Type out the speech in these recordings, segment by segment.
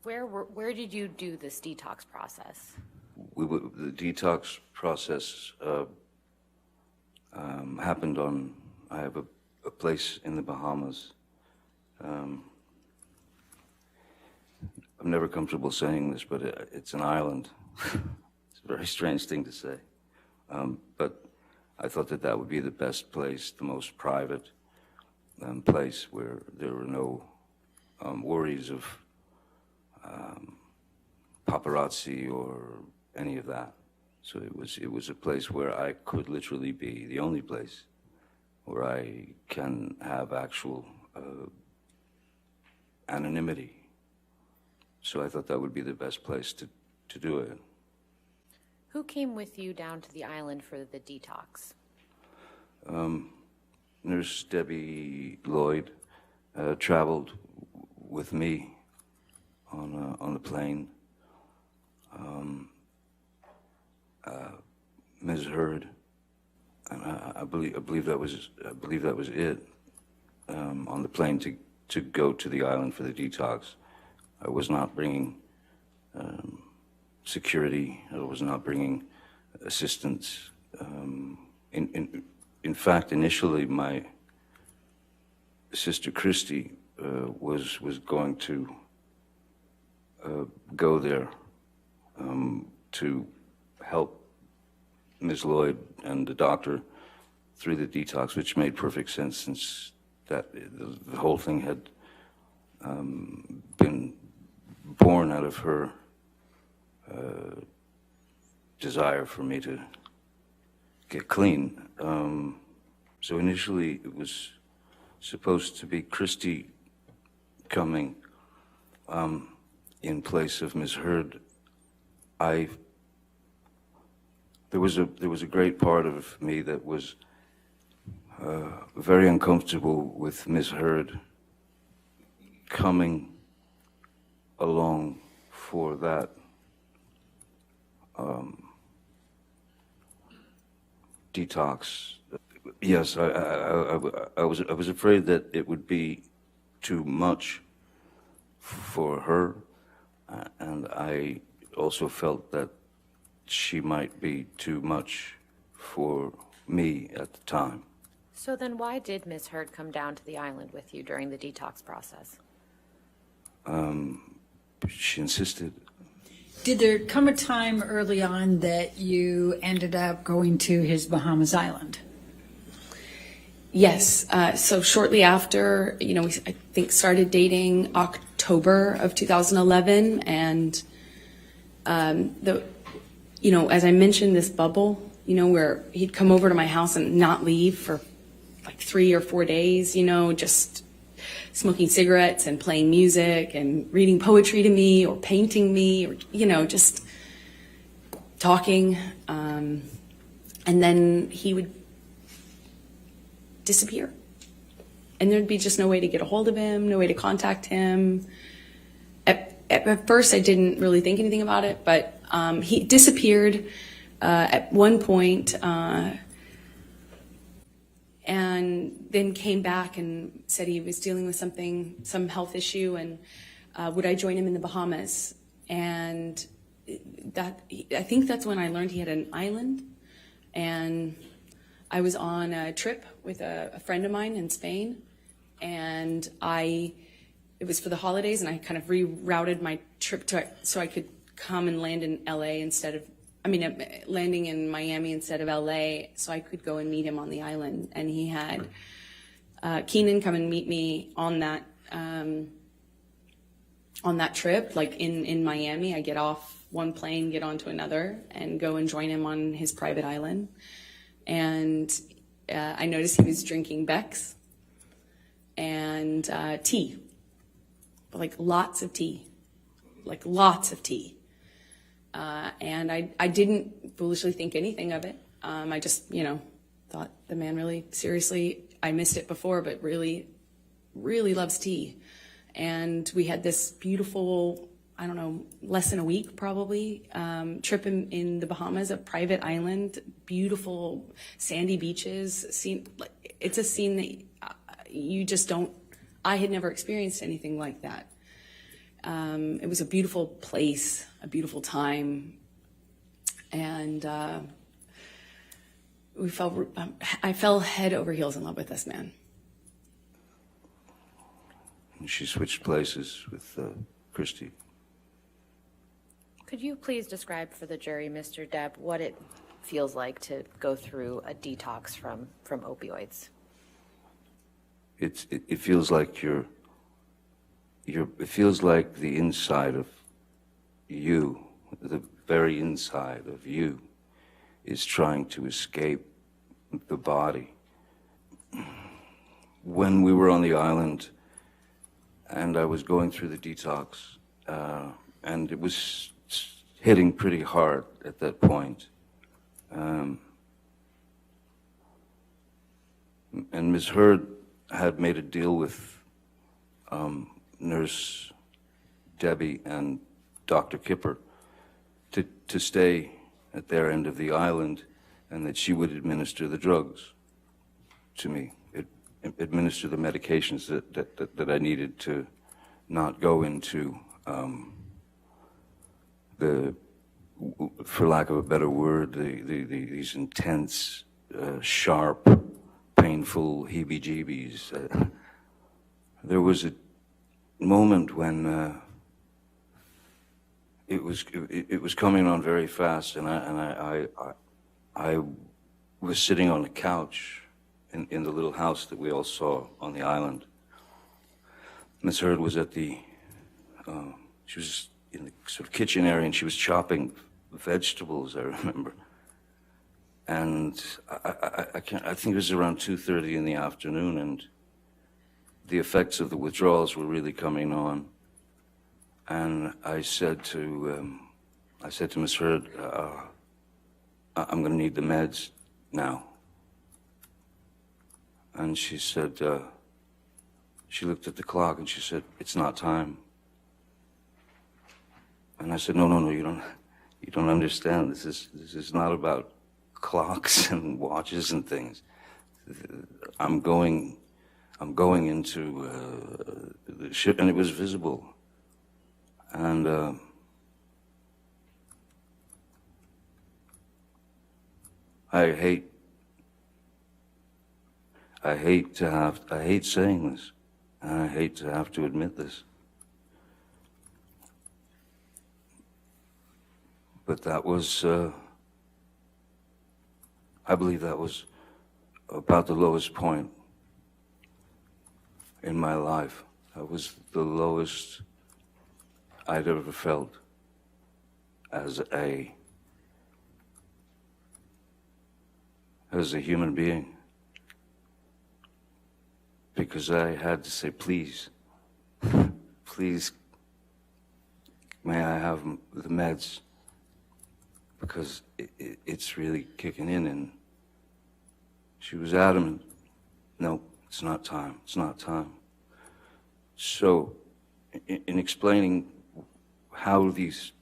Where did you do this detox process? The detox process happened on, I have a place in the Bahamas. I'm never comfortable saying this, but it's an island. It's a very strange thing to say. But I thought that that would be the best place, the most private place where there were no worries of paparazzi or any of that. So it was a place where I could literally be, the only place where I can have actual anonymity. So I thought that would be the best place to do it. Who came with you down to the island for the detox? Nurse Debbie Lloyd traveled with me on the plane. Ms. Hurd, and I believe that was it. On the plane to go to the island for the detox, I was not bringing security. I was not bringing assistance. In fact, initially, my sister Christy was going to go there to help Ms. Lloyd and the doctor through the detox, which made perfect sense since that the whole thing had been born out of her desire for me to get clean. So initially it was supposed to be Christy coming in place of Ms. Hurd. There was a great part of me that was very uncomfortable with Ms. Hurd coming along for that detox. Yes, I was afraid that it would be too much for her, and I also felt that she might be too much for me at the time. So then why did Ms. Hurd come down to the island with you during the detox process? She insisted. Did there come a time early on that you ended up going to his Bahamas island? Yes. So shortly after, we, I think, started dating October of 2011, and as I mentioned, this bubble, where he'd come over to my house and not leave for like 3 or 4 days, just smoking cigarettes and playing music and reading poetry to me or painting me or, just talking. And then he would disappear. And there'd be just no way to get a hold of him, no way to contact him. At first, I didn't really think anything about it, but he disappeared at one point, and then came back and said he was dealing with some health issue, and would I join him in the Bahamas? And I think that's when I learned he had an island, and I was on a trip with a friend of mine in Spain, and it was for the holidays, and I kind of rerouted my trip so I could come and land in LA landing in Miami instead of LA, so I could go and meet him on the island. And he had Keenan come and meet me on that trip, like in Miami. I get off one plane, get onto another, and go and join him on his private island. And I noticed he was drinking Beck's and tea, like lots of tea. And I didn't foolishly think anything of it. I just, thought the man really seriously, I missed it before, but really, really loves tea. And we had this beautiful, less than a week probably, trip in the Bahamas, a private island, beautiful sandy beaches. It's a scene that you just don't, I had never experienced anything like that. It was a beautiful place, a beautiful time, and I fell head over heels in love with this man. And she switched places with Christy. Could you please describe for the jury, Mr. Depp, what it feels like to go through a detox from opioids? It feels like it feels like the inside of you, the very inside of you, is trying to escape the body. When we were on the island and I was going through the detox, and it was hitting pretty hard at that point. And Ms. Heard had made a deal with Nurse Debbie and Dr. Kipper to stay at their end of the island, and that she would administer the drugs to me, administer the medications that I needed to not go into for lack of a better word, these intense, sharp, painful heebie-jeebies. There was a moment when it was coming on very fast, and I was sitting on the couch in the little house that we all saw on the island. Miss Heard was at she was in the sort of kitchen area, and she was chopping vegetables, I remember. And I think it was around 2:30 in the afternoon, and the effects of the withdrawals were really coming on. And I said to Miss Heard, I'm going to need the meds now. And she said, she looked at the clock and she said, "It's not time." And I said, no, you don't understand. This is not about clocks and watches and things. I'm going into the ship, and it was visible. And I hate saying this, and I hate to have to admit this. But that was, I believe that was about the lowest point in my life. That was the lowest I'd ever felt as a human being. Because I had to say, please, please, may I have the meds? Because it's really kicking in. And she was adamant, no, it's not time, it's not time. So in explaining how these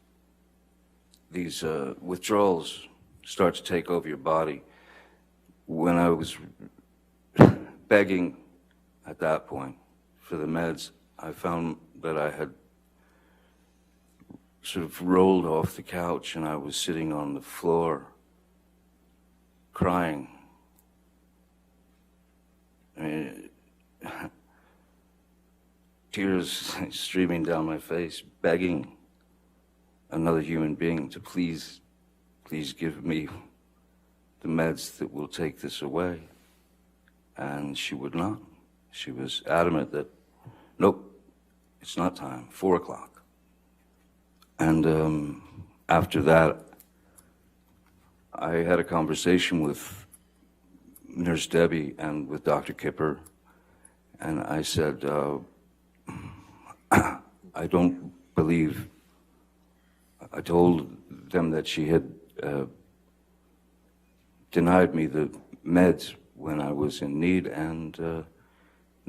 withdrawals start to take over your body, when I was begging at that point for the meds, I found that I had sort of rolled off the couch, and I was sitting on the floor crying. I mean, tears streaming down my face, begging another human being to please give me the meds that will take this away. And she would not. She was adamant that, nope, it's not time, 4 o'clock. And after that, I had a conversation with Nurse Debbie and with Dr. Kipper, and I said, I don't believe, I told them that she had denied me the meds when I was in need, and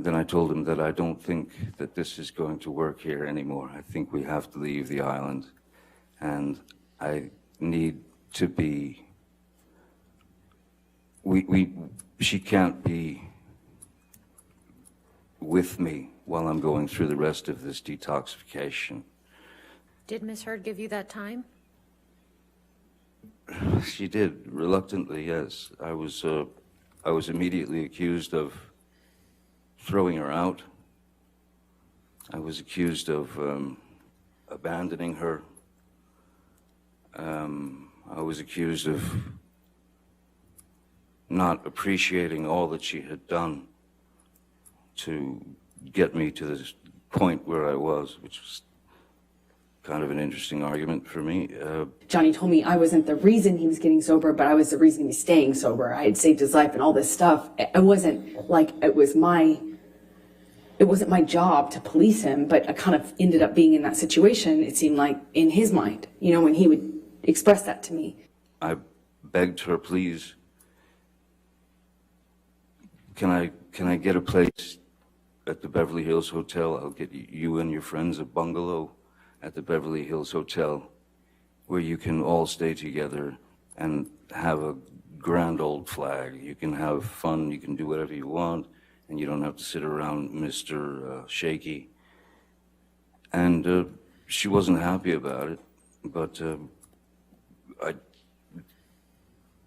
then I told them that I don't think that this is going to work here anymore. I think we have to leave the island, and I need to be, she can't be with me while I'm going through the rest of this detoxification. Did Ms. Heard give you that time? She did, reluctantly, yes. I was immediately accused of throwing her out. I was accused of abandoning her. I was accused of not appreciating all that she had done to get me to this point where I was, which was kind of an interesting argument for me. Johnny told me I wasn't the reason he was getting sober, but I was the reason he was staying sober. I had saved his life and all this stuff. It wasn't like it wasn't my job to police him, but I kind of ended up being in that situation, it seemed like, in his mind, you know, when he would express that to me. I begged her, please, can I get a place at the Beverly Hills Hotel? I'll get you and your friends a bungalow at the Beverly Hills Hotel where you can all stay together and have a grand old flag. You can have fun, you can do whatever you want, and you don't have to sit around Mr. Shaky. And she wasn't happy about it, but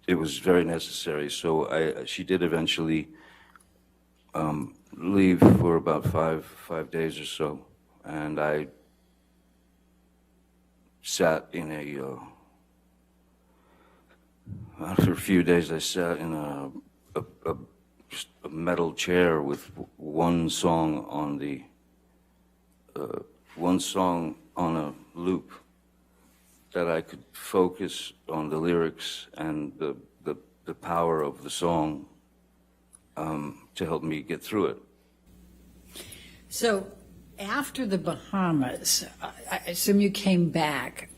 it was very necessary. So she did eventually leave for about five days or so, and I sat in after a few days, I sat in just a metal chair with one song on a loop that I could focus on the lyrics and the power of the song to help me get through it. So after the Bahamas, I assume you came back,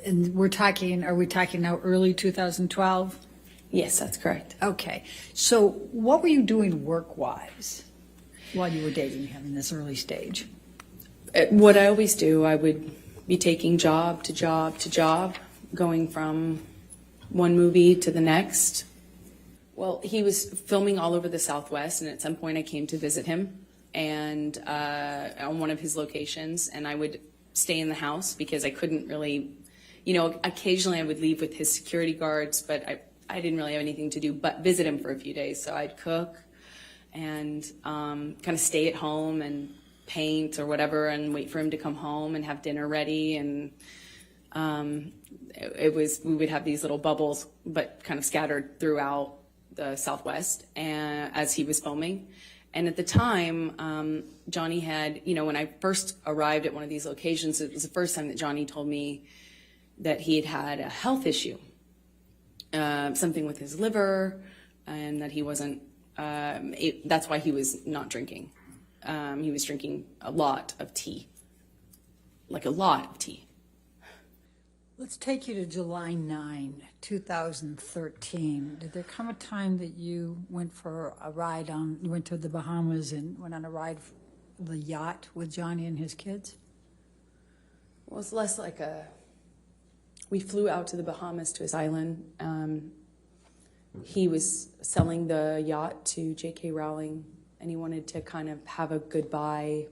and are we talking now early 2012? Yes, that's correct. Okay. So what were you doing work-wise while you were dating him in this early stage? What I always do, I would be taking job to job to job, going from one movie to the next. Well, he was filming all over the Southwest, and at some point I came to visit him and on one of his locations, and I would stay in the house because I couldn't really, you know, occasionally I would leave with his security guards, but I didn't really have anything to do but visit him for a few days. So I'd cook and kind of stay at home and paint or whatever and wait for him to come home and have dinner ready. And we would have these little bubbles, but kind of scattered throughout the Southwest as he was filming. And at the time, Johnny had, you know, when I first arrived at one of these locations, it was the first time that Johnny told me that he had had a health issue, something with his liver, and that he wasn't, that's why he was not drinking. He was drinking a lot of tea, like a lot of tea. Let's take you to July 9, 2013. Did there come a time that you went to the Bahamas and went on a ride, the yacht with Johnny and his kids? Well, it's less like we flew out to the Bahamas to his island. He was selling the yacht to J.K. Rowling, and he wanted to kind of have a goodbye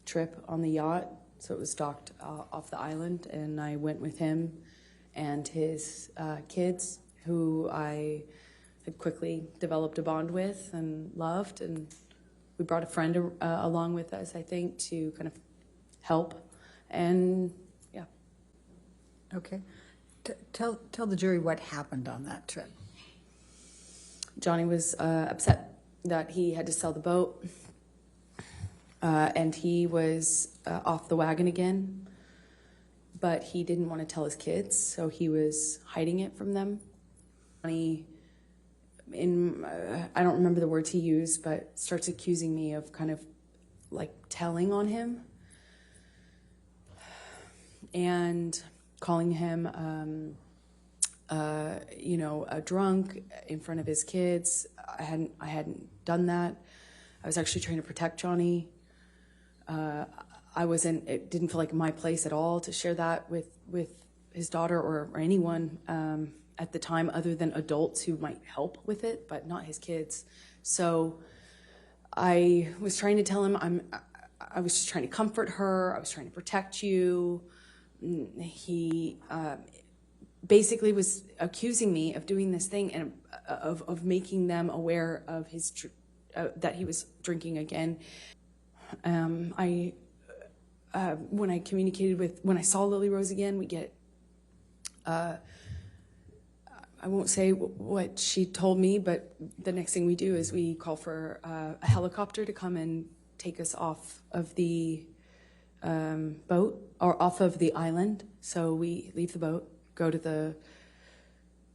trip on the yacht. So it was docked off the island, and I went with him and his kids, who I had quickly developed a bond with and loved. And we brought a friend along with us, I think, to kind of help. And yeah. Okay. Tell the jury what happened on that trip. Johnny was upset that he had to sell the boat. And he was off the wagon again, but he didn't want to tell his kids, so he was hiding it from them. I don't remember the words he used, but starts accusing me of kind of like telling on him and calling him, a drunk in front of his kids. I hadn't done that. I was actually trying to protect Johnny. It didn't feel like my place at all to share that with his daughter or anyone at the time, other than adults who might help with it, but not his kids. So I was trying to tell him I was just trying to comfort her. I was trying to protect you. He basically was accusing me of doing this thing and of making them aware of his that he was drinking again. When I communicated when I saw Lily Rose again, we get, I won't say what she told me, but the next thing we do is we call for a helicopter to come and take us off of the boat or off of the island. So we leave the boat, go to the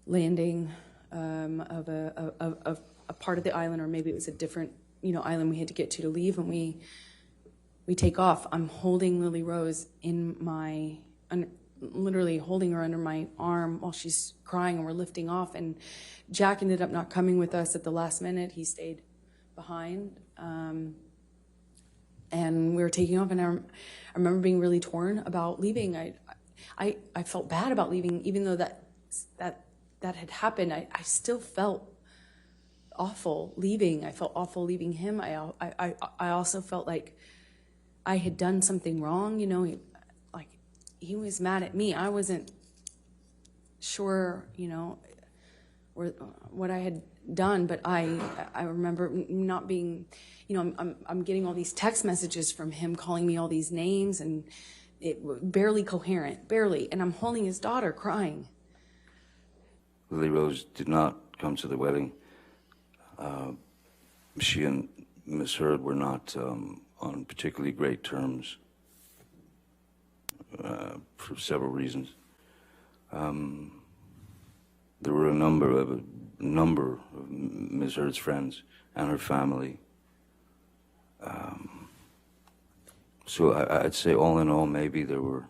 landing of a part of the island, or maybe it was a different, island we had to get to leave, and we take off. I'm holding Lily Rose in literally holding her under my arm while she's crying, and we're lifting off. And Jack ended up not coming with us at the last minute. He stayed behind. And we were taking off, and I remember being really torn about leaving. I felt bad about leaving, even though that had happened. I still felt awful leaving. I felt awful leaving him. I also felt like I had done something wrong. He was mad at me. I wasn't sure, what I had done, but I remember not being, I'm getting all these text messages from him calling me all these names, and it barely coherent, barely. And I'm holding his daughter crying. Lily Rose did not come to the wedding. She and Miss Heard were not on particularly great terms for several reasons. There were a number of Ms. Heard's friends and her family. So I'd say all in all, maybe there were,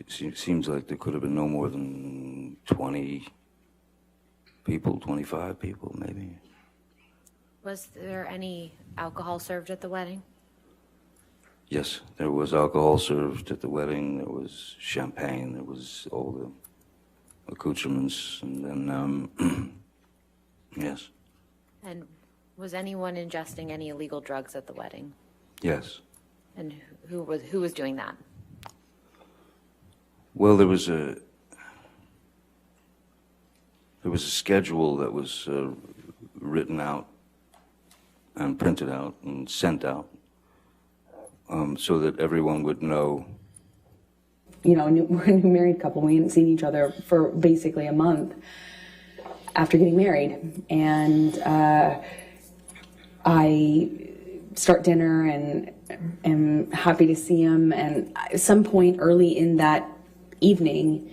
seems like there could have been no more than 20 people, 25 people, maybe. Was there any alcohol served at the wedding? Yes, there was alcohol served at the wedding. There was champagne. There was all the accoutrements, and then yes. And was anyone ingesting any illegal drugs at the wedding? Yes. And who was doing that? Well, there was a schedule that was written out and printed out and sent out, so that everyone would know. We're a new married couple. We hadn't seen each other for basically a month after getting married. And I start dinner and am happy to see him. And at some point early in that evening,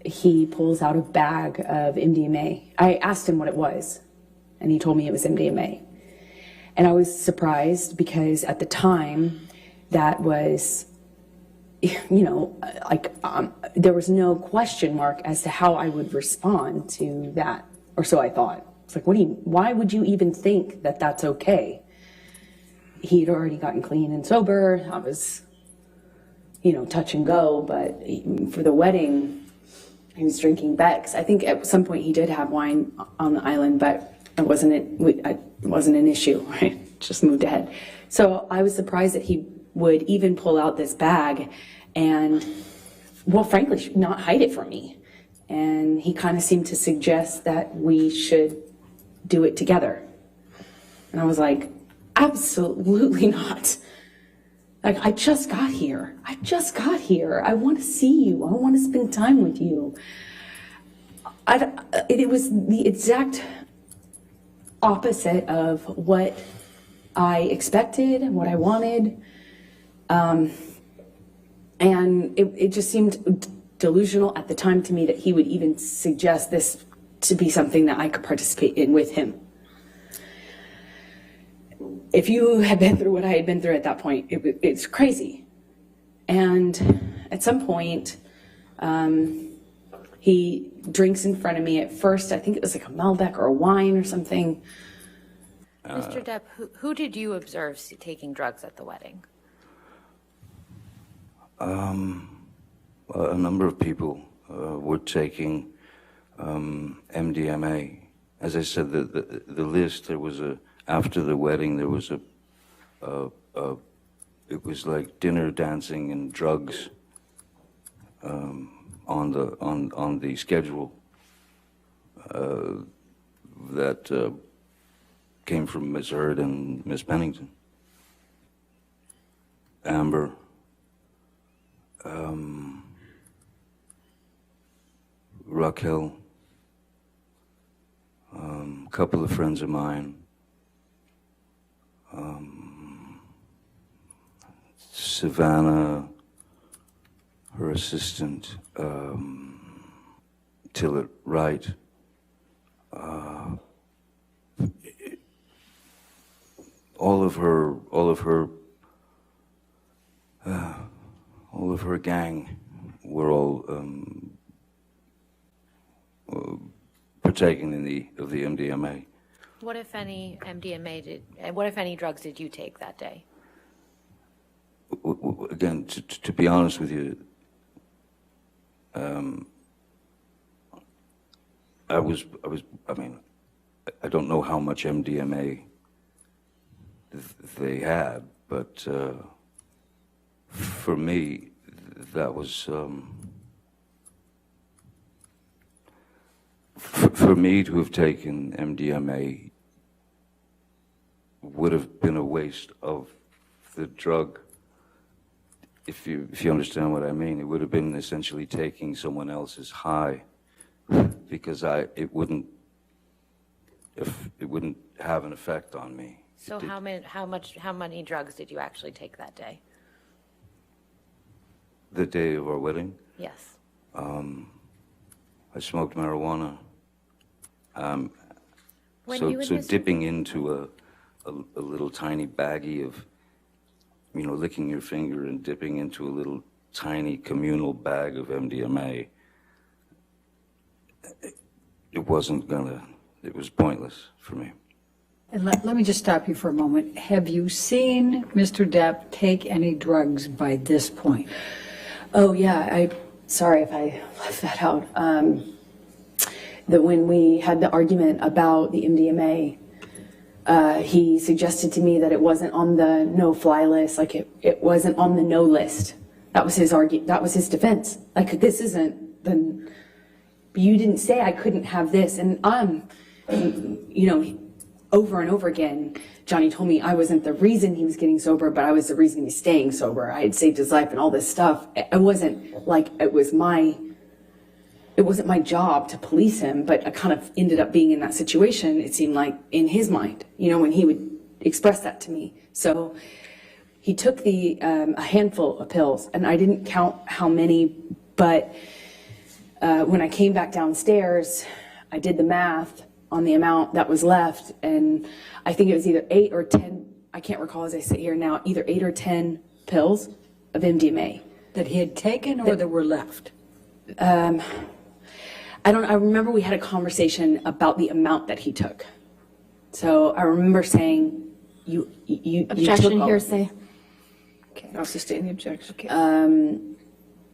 he pulls out a bag of MDMA. I asked him what it was, and he told me it was MDMA. And I was surprised because at the time, that was, there was no question mark as to how I would respond to that, or so I thought. It's like, why would you even think that that's okay? He'd already gotten clean and sober. I was, touch and go, but for the wedding, he was drinking Beck's. I think at some point he did have wine on the island, but it wasn't an issue, right? Just moved ahead. So I was surprised that he would even pull out this bag and, well, frankly, not hide it from me. And he kind of seemed to suggest that we should do it together. And I was like, absolutely not. Like, I just got here. I want to see you. I want to spend time with you. It was the exact opposite of what I expected and what I wanted. And it just seemed delusional at the time to me that he would even suggest this to be something that I could participate in with him. If you had been through what I had been through at that point, it's crazy. And at some point, he drinks in front of me. At first, I think it was like a Malbec or a wine or something. Mr. Depp, who did you observe taking drugs at the wedding? A number of people were taking MDMA. As I said, the list, there was a after the wedding, there was it was like dinner, dancing, and drugs on the schedule that came from Ms. Hurd and Ms. Pennington. Amber, Raquel, a couple of friends of mine, Savannah, her assistant, Tillett Wright, all of her gang were all partaking of the MDMA. What, if any, what, if any, drugs did you take that day? Again, to be honest with you, I mean, I don't know how much MDMA they had, but for me, that was, for me to have taken MDMA would have been a waste of the drug. If you understand what I mean, it would have been essentially taking someone else's high, because it wouldn't have an effect on me. So how many drugs did you actually take that day? The day of our wedding, Yes. I smoked marijuana. When So you and Mr. dipping into a little tiny baggie of, licking your finger and dipping into a little tiny communal bag of MDMA, it was pointless for me. And let me just stop you for a moment. Have you seen Mr. Depp take any drugs by this point? Oh, yeah, sorry if I left that out. That when we had the argument about the MDMA, he suggested to me that it wasn't on the no-fly list, like it wasn't on the no list. That was his that was his defense. Like, this isn't the, you didn't say I couldn't have this. And over and over again, Johnny told me I wasn't the reason he was getting sober, but I was the reason he was staying sober. I had saved his life and all this stuff. It wasn't like it wasn't my job to police him, but I kind of ended up being in that situation, it seemed like, in his mind, when he would express that to me. So he took a handful of pills, and I didn't count how many, but when I came back downstairs, I did the math on the amount that was left, and I think it was either 8 or 10, I can't recall as I sit here now, either 8 or 10 pills of MDMA. That he had taken or that were left? I remember we had a conversation about the amount that he took. So I remember saying, you Objection, took all- hearsay. I'll sustain the objection. Um,